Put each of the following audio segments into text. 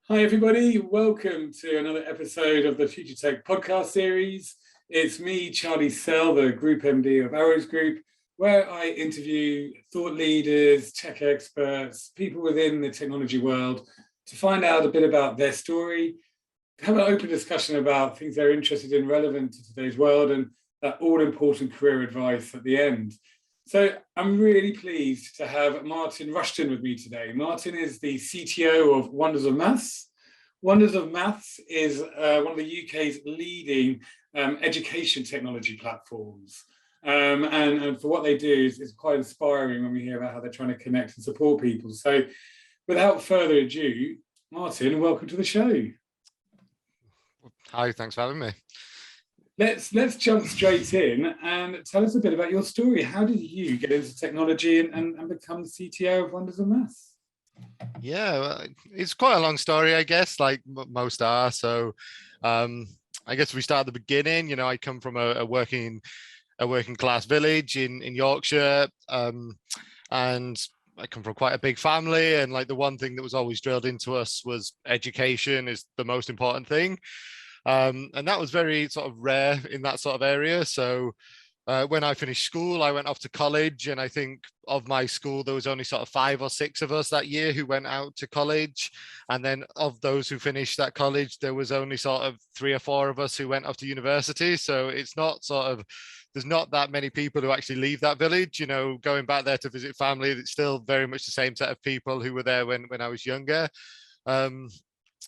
Hi, everybody. Welcome to another episode of the Future Tech podcast series. It's me, Charlie Sell, the Group MD of Arrows Group, where I interview thought leaders, tech experts, people within the technology world to find out a bit about their story, have an open discussion about things they're interested in relevant to today's world, and that all-important career advice at the end. So I'm really pleased to have Martyn Rushton with me today. Martyn is the CTO of Wonders of Maths. Wonders of Maths is one of the UK's leading education technology platforms. And for what they do is quite inspiring when we hear about how they're trying to connect and support people. So without further ado, Martyn, welcome to the show. Hi, thanks for having me. Let's jump straight in and tell us a bit about your story. How did you get into technology and become the CTO of Wonders of Maths? Yeah, well, it's quite a long story, I guess, like most are. So I guess we start at the beginning. You know, I come from a working class village in Yorkshire, and I come from quite a big family. And like the one thing that was always drilled into us was education is the most important thing. And that was very sort of rare in that sort of area. So when I finished school, I went off to college, and I think of my school, there was only sort of 5 or 6 of us that year who went out to college. And then of those who finished that college, there was only sort of 3 or 4 of us who went off to university. So it's not sort of, there's not that many people who actually leave that village, you know, going back there to visit family. It's still very much the same set of people who were there when I was younger.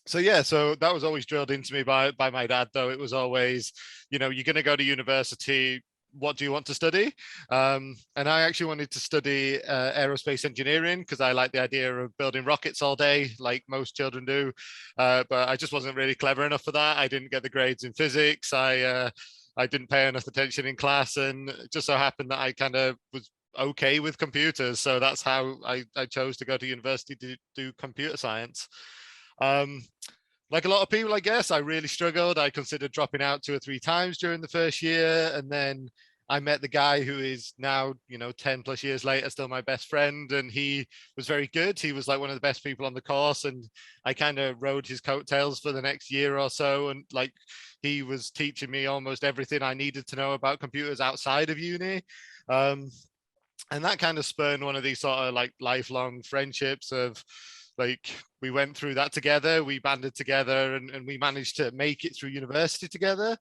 So yeah, so that was always drilled into me by my dad, though. It was always, you know, you're going to go to university. What do you want to study? And I actually wanted to study aerospace engineering because I like the idea of building rockets all day, like most children do. But I just wasn't really clever enough for that. I didn't get the grades in physics. I didn't pay enough attention in class, and it just so happened that I kind of was okay with computers. So that's how I chose to go to university to do computer science. Like a lot of people, I guess, I really struggled. I considered dropping out 2 or 3 times during the first year. And then I met the guy who is now, you know, 10 plus years later, still my best friend. And he was very good. He was like one of the best people on the course. And I kind of rode his coattails for the next year or so. And like, he was teaching me almost everything I needed to know about computers outside of uni. And that kind of spurned one of these sort of like lifelong friendships of, like, we went through that together, we banded together, and we managed to make it through university together.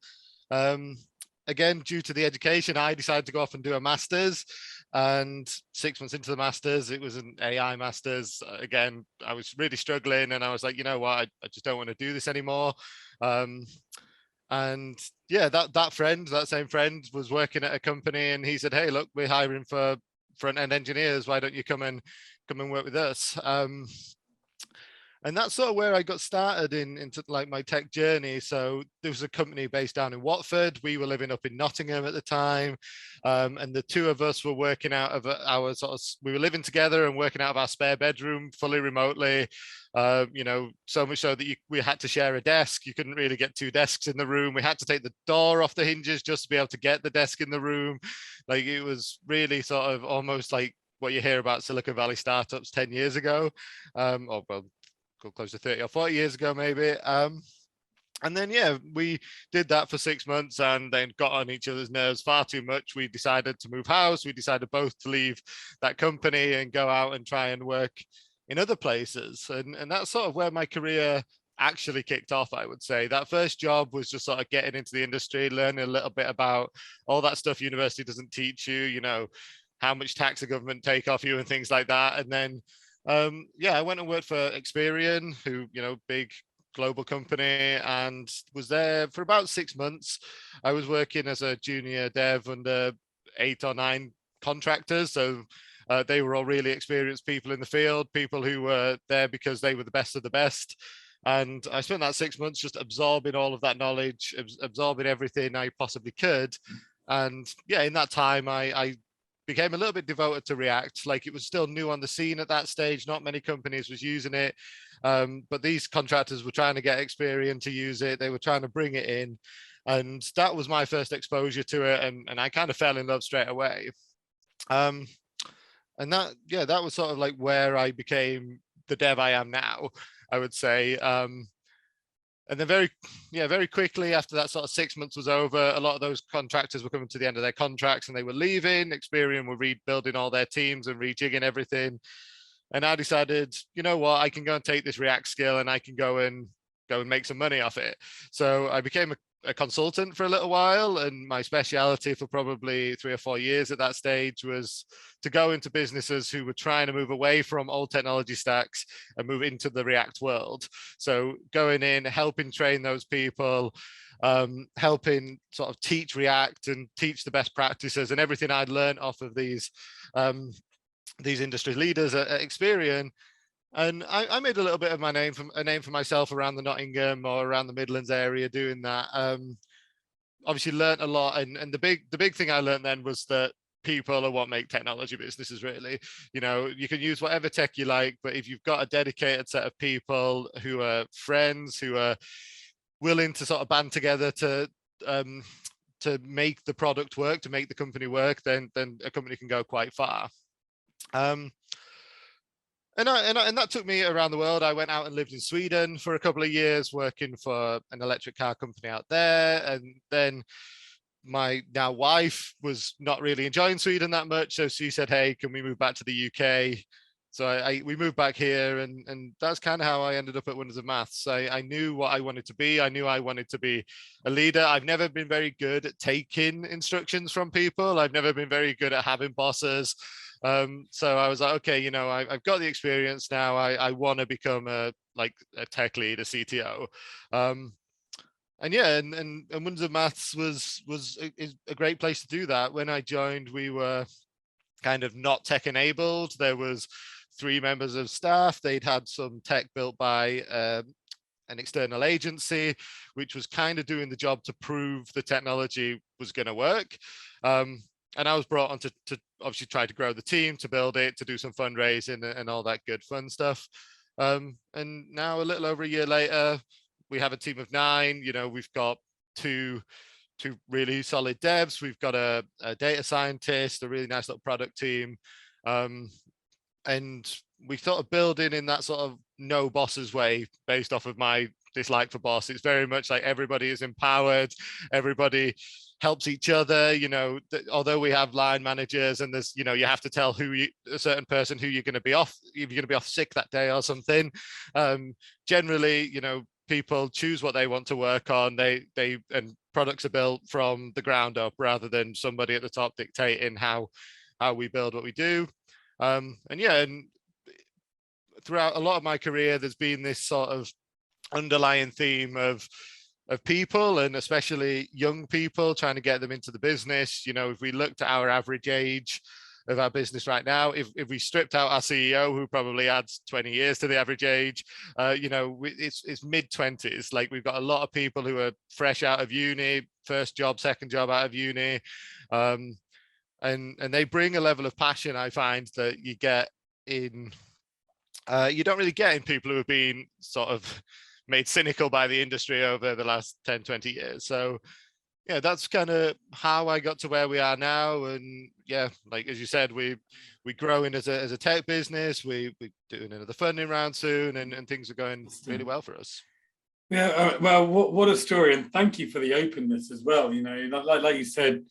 Again, due to the education, I decided to go off and do a master's, and 6 months into the master's, it was an AI master's. Again, I was really struggling, and I was like, you know what, I just don't want to do this anymore. And yeah, that same friend was working at a company, and he said, hey, look, we're hiring for front-end engineers. Why don't you come and work with us? And that's sort of where I got started into like my tech journey. So there was a company based down in Watford. We were living up in Nottingham at the time. And the 2 of us were working out of our we were living together and working out of our spare bedroom fully remotely. You know, so much so that we had to share a desk. You couldn't really get 2 desks in the room. We had to take the door off the hinges just to be able to get the desk in the room. Like, it was really sort of almost like what you hear about Silicon Valley startups 10 years ago. Or well, close to 30 or 40 years ago, maybe. And then, yeah, we did that for 6 months and then got on each other's nerves far too much. We decided to move house. We decided both to leave that company and go out and try and work in other places. And that's sort of where my career actually kicked off, I would say. That first job was just sort of getting into the industry, learning a little bit about all that stuff university doesn't teach you, you know, how much tax the government take off you and things like that. And then yeah, I went and worked for Experian, who, you know, big global company, and was there for about 6 months. I was working as a junior dev under 8 or 9 contractors. So they were all really experienced people in the field, people who were there because they were the best of the best. And I spent that 6 months just absorbing all of that knowledge, absorbing everything I possibly could. And yeah, in that time, I became a little bit devoted to React. Like, it was still new on the scene at that stage. Not many companies was using it. But these contractors were trying to get Experian to use it. They were trying to bring it in. And that was my first exposure to it. And I kind of fell in love straight away. And that was sort of like where I became the dev I am now. I would say. And then very quickly after that sort of 6 months was over, a lot of those contractors were coming to the end of their contracts and they were leaving. Experian were rebuilding all their teams and rejigging everything. And I decided, you know what, I can go and take this React skill and I can go and make some money off it. So I became a consultant for a little while, and my speciality for probably 3 or 4 years at that stage was to go into businesses who were trying to move away from old technology stacks and move into the React world. So going in, helping train those people, helping sort of teach React and teach the best practices and everything I'd learned off of these industry leaders at Experian. And I made a little bit of a name for myself around the Nottingham or around the Midlands area doing that. Obviously learned a lot, and the big thing I learned then was that people are what make technology businesses, really. You know, you can use whatever tech you like, but if you've got a dedicated set of people who are friends, who are willing to sort of band together to make the product work, to make the company work, then a company can go quite far. And that took me around the world. I went out and lived in Sweden for a couple of years, working for an electric car company out there. And then my now wife was not really enjoying Sweden that much, so she said, "Hey, can we move back to the UK?" So we moved back here, and that's kind of how I ended up at Wonders of Maths. I knew what I wanted to be. I knew I wanted to be a leader. I've never been very good at taking instructions from people. I've never been very good at having bosses. So I was like, okay, you know, I've got the experience now. I want to become a tech lead, a CTO. And yeah, and Wonders of Maths was a great place to do that. When I joined, we were kind of not tech enabled. There was 3 members of staff. They'd had some tech built by an external agency, which was kind of doing the job to prove the technology was going to work. And I was brought on to obviously try to grow the team, to build it, to do some fundraising and all that good fun stuff. And now a little over a year later, we have a team of 9. You know, we've got two really solid devs. We've got a data scientist, a really nice little product team. And we sort of building in that sort of no bosses way based off of my dislike for boss. It's very much like everybody is empowered. Everybody helps each other, you know, although we have line managers and there's, you know, you have to tell a certain person who you're going to be off, if you're going to be off sick that day or something. Generally, you know, people choose what they want to work on. And products are built from the ground up rather than somebody at the top dictating how we build what we do. And throughout a lot of my career, there's been this sort of underlying theme of people, and especially young people, trying to get them into the business. You know, if we looked at our average age of our business right now, if we stripped out our CEO, who probably adds 20 years to the average age, you know, it's mid-20s. Like, we've got a lot of people who are fresh out of uni, first job, second job out of uni, and they bring a level of passion, I find, that you get in you don't really get in people who have been sort of made cynical by the industry over the last 10, 20 years. So yeah, that's kind of how I got to where we are now. And yeah, like as you said, we're growing as a tech business. We're doing another funding round soon, and things are going really well for us. Yeah, well, what a story, and thank you for the openness as well. You know, like you said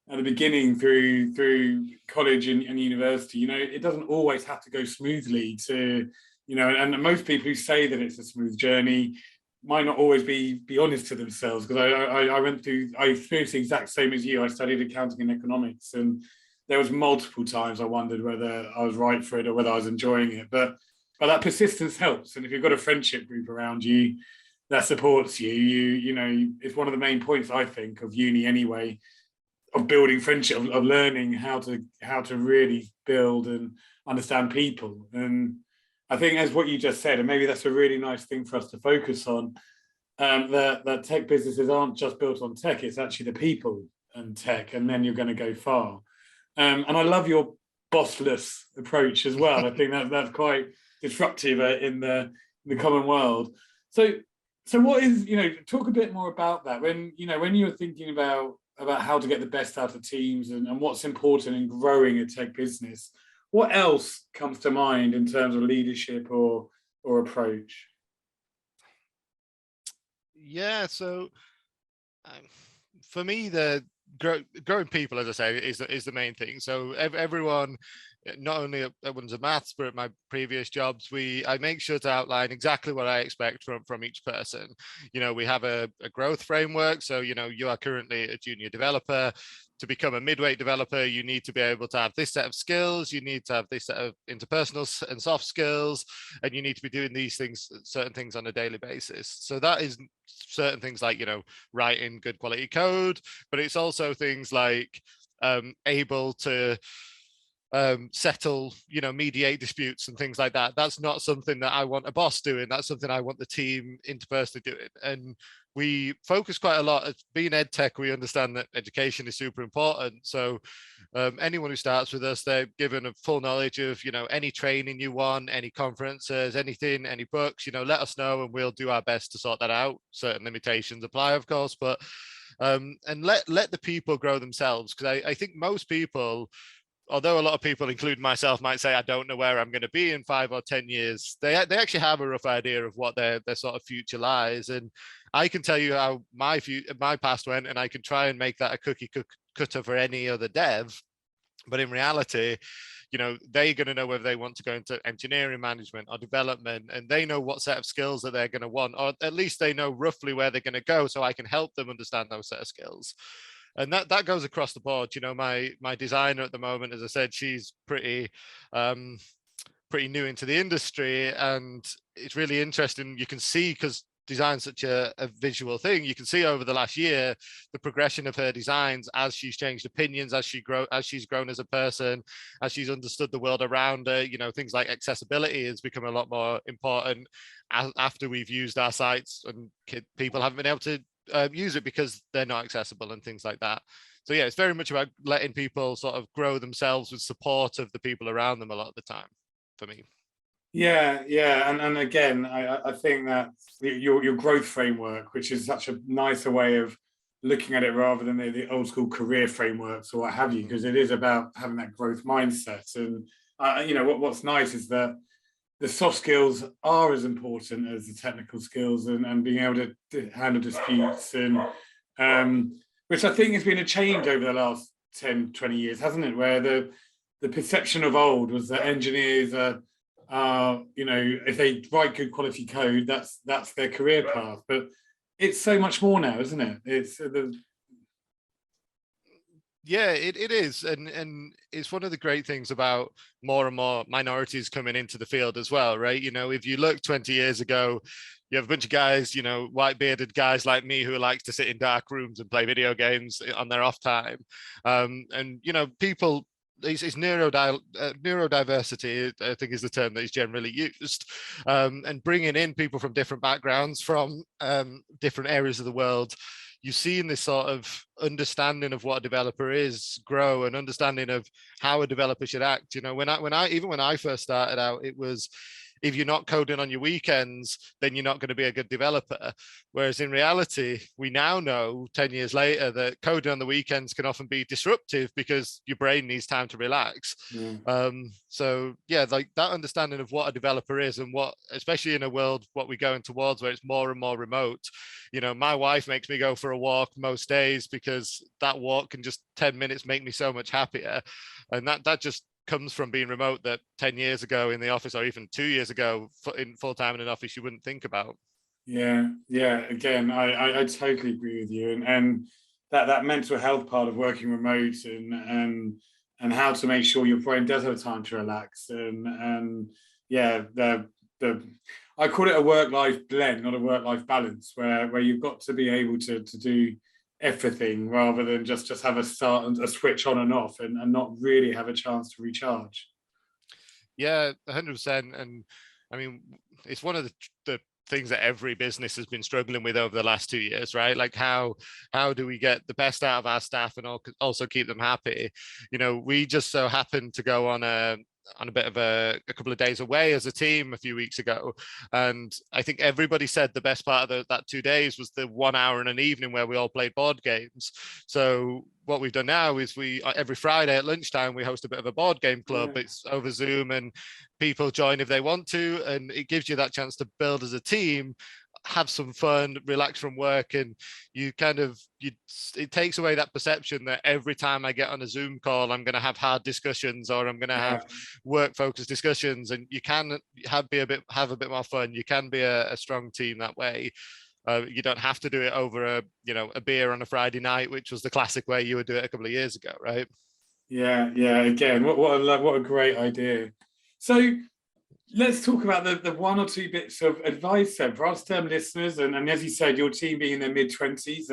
at the beginning, through college and university, you know, it doesn't always have to go smoothly to, you know, and most people who say that it's a smooth journey might not always be honest to themselves, because I experienced the exact same as you. I studied accounting and economics, and there was multiple times I wondered whether I was right for it or whether I was enjoying it. But that persistence helps, and if you've got a friendship group around you that supports you, you know, it's one of the main points, I think, of uni anyway, of building friendship, of learning how to really build and understand people. And I think, as what you just said, and maybe that's a really nice thing for us to focus on, that tech businesses aren't just built on tech, it's actually the people and tech, and then you're going to go far. And I love your bossless approach as well. I think that's quite disruptive in the common world. So what is, you know, talk a bit more about that. When you're thinking about how to get the best out of teams and what's important in growing a tech business, what else comes to mind in terms of leadership or approach? Yeah, so um, for me, the growing people, as I say, is the main thing. So everyone, not only at Ones of Maths, but at my previous jobs, I make sure to outline exactly what I expect from each person. We have a growth framework. So you are currently a junior developer. To become a midweight developer, you need to be able to have this set of skills. You need to have this set of interpersonal and soft skills, and you need to be doing these things, certain things on a daily basis. So that is certain things like writing good quality code, but it's also things like able to settle, mediate disputes and things like that. That's not something that I want a boss doing. That's something I want the team interpersonally doing. And we focus quite a lot. Being ed tech, we understand that education is super important. So anyone who starts with us, they're given a full knowledge of, any training you want, any conferences, anything, any books, let us know and we'll do our best to sort that out. Certain limitations apply, of course, but and let the people grow themselves. Because I think most people, although a lot of people, including myself, might say, I don't know where I'm going to be in 5 or 10 years, they actually have a rough idea of what their sort of future lies. And I can tell you how my past went, and I can try and make that a cookie cutter for any other dev. But in reality, they're going to know whether they want to go into engineering, management, or development, and they know what set of skills that they're going to want, or at least they know roughly where they're going to go, so I can help them understand those set of skills. And that goes across the board. My designer at the moment, as I said, she's pretty new into the industry, and it's really interesting. You can see, because design's such a visual thing, you can see over the last year the progression of her designs as she's changed opinions, as she's grown as a person, as she's understood the world around her. Things like accessibility has become a lot more important after we've used our sites and people haven't been able to use it because they're not accessible and things like that. So yeah, it's very much about letting people sort of grow themselves with support of the people around them a lot of the time, for me. Yeah, and again, I think that your growth framework, which is such a nicer way of looking at it rather than the old school career frameworks or what have you, because it is about having that growth mindset. And what's nice is that the soft skills are as important as the technical skills, and being able to handle disputes, and which I think has been a change over the last 10, 20 years, hasn't it? Where the perception of old was that engineers are, if they write good quality code, that's their career path. But it's so much more now, isn't it? It's Yeah, it is, and it's one of the great things about more and more minorities coming into the field as well, right? If you look 20 years ago, you have a bunch of guys, white bearded guys like me who like to sit in dark rooms and play video games on their off time, and people. It's neurodiversity, I think, is the term that is generally used, and bringing in people from different backgrounds, from different areas of the world. You see in this sort of understanding of what a developer is grow, and understanding of how a developer should act. When I first started out, it was, if you're not coding on your weekends, then you're not going to be a good developer. Whereas in reality, we now know 10 years later that coding on the weekends can often be disruptive because your brain needs time to relax. So yeah, like that understanding of what a developer is, and what, especially in a world, what we're going towards where it's more and more remote. My wife makes me go for a walk most days because that walk can just 10 minutes make me so much happier. And that just comes from being remote, that 10 years ago in the office, or even 2 years ago in full time in an office, you wouldn't think about. Yeah. Again, I totally agree with you, and that mental health part of working remote, and how to make sure your brain does have time to relax, and yeah, the I call it a work-life blend, not a work-life balance, where you've got to be able to do everything rather than just have a start and a switch on and off, and not really have a chance to recharge. Yeah, 100%. And I mean, it's one of the things that every business has been struggling with over the last 2 years, right? Like how do we get the best out of our staff and also keep them happy? We just so happened to go on a bit of a couple of days away as a team a few weeks ago, and I think everybody said the best part of that 2 days was the 1 hour in an evening where we all played board games. So what we've done now is we every Friday at lunchtime we host a bit of a board game club. It's over Zoom, and people join if they want to, and it gives you that chance to build as a team have some fun, relax from work, and it takes away that perception that every time I get on a Zoom call, I'm going to have hard discussions or I'm going to have work focused discussions. And you can have a bit more fun. You can be a strong team that way. You don't have to do it over a beer on a Friday night, which was the classic way you would do it a couple of years ago, right? Yeah. Again, what a great idea. So let's talk about the one or two bits of advice then for our STEM listeners. And as you said, your team being in their mid-20s,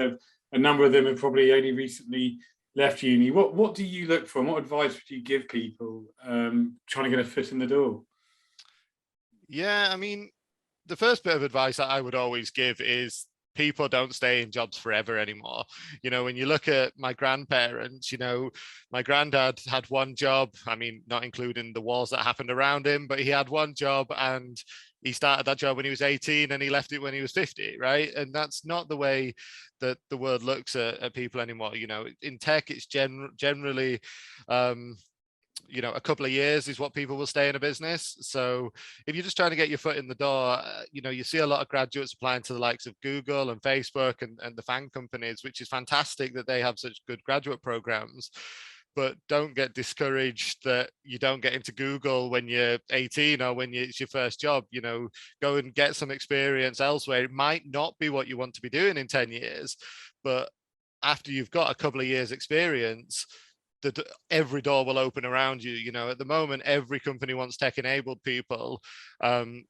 a number of them have probably only recently left uni. What do you look for? And what advice would you give people trying to get a foot in the door? Yeah, I mean, the first bit of advice that I would always give is people don't stay in jobs forever anymore. When you look at my grandparents, my granddad had one job. I mean, not including the wars that happened around him, but he had one job and he started that job when he was 18 and he left it when he was 50, right? And that's not the way that the world looks at people anymore. In tech, it's generally a couple of years is what people will stay in a business. So if you're just trying to get your foot in the door, you see a lot of graduates applying to the likes of Google and Facebook and the FANG companies, which is fantastic that they have such good graduate programs. But don't get discouraged that you don't get into Google when you're 18 or when it's your first job. Go and get some experience elsewhere. It might not be what you want to be doing in 10 years, but after you've got a couple of years experience, that every door will open around you. At the moment, every company wants tech-enabled people.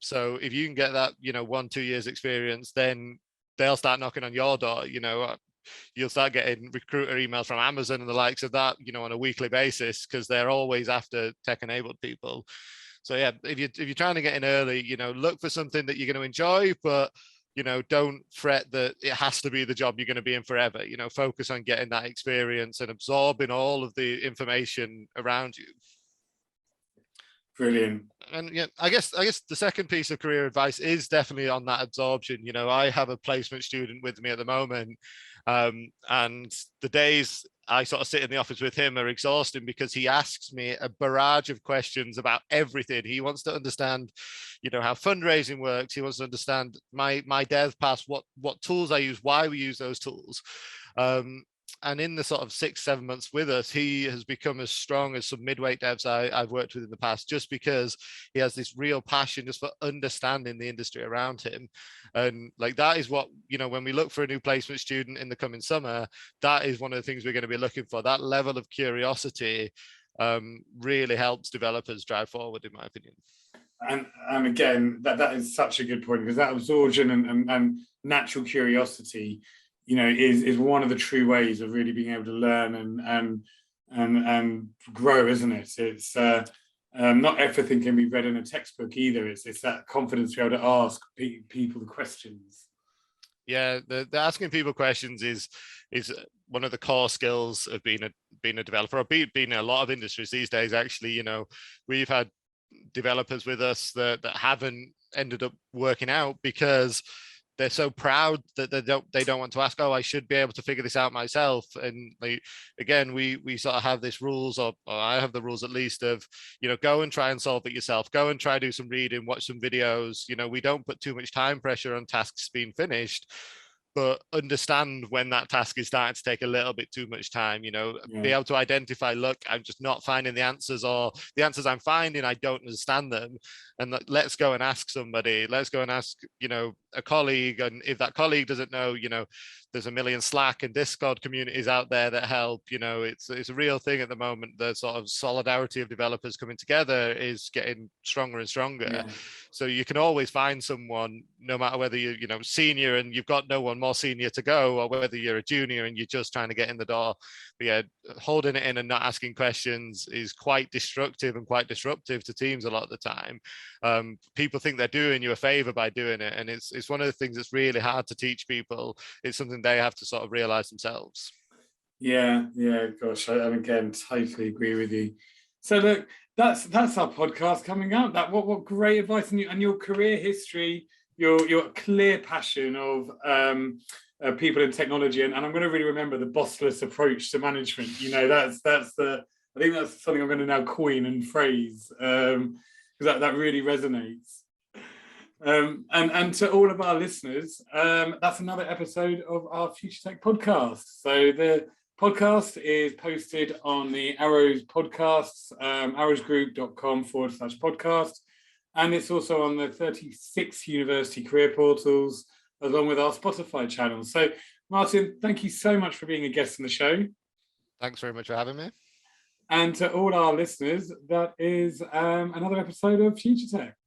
So if you can get that, 1-2 years experience, then they'll start knocking on your door. You'll start getting recruiter emails from Amazon and the likes of that, on a weekly basis, because they're always after tech-enabled people. So yeah, if you're trying to get in early, look for something that you're going to enjoy, but don't fret that it has to be the job you're going to be in forever. Focus on getting that experience and absorbing all of the information around you. Brilliant. And yeah, I guess the second piece of career advice is definitely on that absorption. I have a placement student with me at the moment, and the days I sort of sit in the office with him are exhausting because he asks me a barrage of questions about everything. He wants to understand, how fundraising works. He wants to understand my dev pass, what tools I use, why we use those tools. And in the sort of 6-7 months with us, he has become as strong as some midweight devs I've worked with in the past, just because he has this real passion just for understanding the industry around him. And like, that is what, when we look for a new placement student in the coming summer, that is one of the things we're going to be looking for. That level of curiosity really helps developers drive forward, in my opinion. And again, that is such a good point, because that absorption and natural curiosity, is one of the true ways of really being able to learn and grow, isn't it? It's not everything can be read in a textbook either. It's that confidence to be able to ask people the questions. Yeah, the asking people questions is one of the core skills of being a developer, or being in a lot of industries these days. Actually, we've had developers with us that haven't ended up working out because they're so proud that they don't want to ask, I should be able to figure this out myself. And we sort of have this rules, or I have the rules at least, of, go and try and solve it yourself. Go and try do some reading, watch some videos. We don't put too much time pressure on tasks being finished, but understand when that task is starting to take a little bit too much time. Be able to identify, look, I'm just not finding the answers, or the answers I'm finding, I don't understand them. And let's go and ask somebody. Let's go and ask, a colleague. And if that colleague doesn't know, there's a million Slack and Discord communities out there that help. It's a real thing at the moment. The sort of solidarity of developers coming together is getting stronger and stronger. Yeah. So you can always find someone, no matter whether you're, senior and you've got no one more senior to go, or whether you're a junior and you're just trying to get in the door. But yeah, holding it in and not asking questions is quite destructive and quite disruptive to teams a lot of the time. People think they're doing you a favor by doing it, and it's one of the things that's really hard to teach people. It's something they have to sort of realize themselves. Yeah, gosh, I again totally agree with you. So look, that's our podcast coming up. That what great advice, and your career history, your clear passion of people in technology, and I'm going to really remember the bossless approach to management. That's I think that's something I'm going to now coin and phrase, because that really resonates. And to all of our listeners, that's another episode of our Future Tech podcast. So the podcast is posted on the Arrows podcasts, arrowsgroup.com/podcast. And it's also on the 36 university career portals, along with our Spotify channel. So Martyn, thank you so much for being a guest on the show. Thanks very much for having me. And to all our listeners, that is another episode of Future Tech.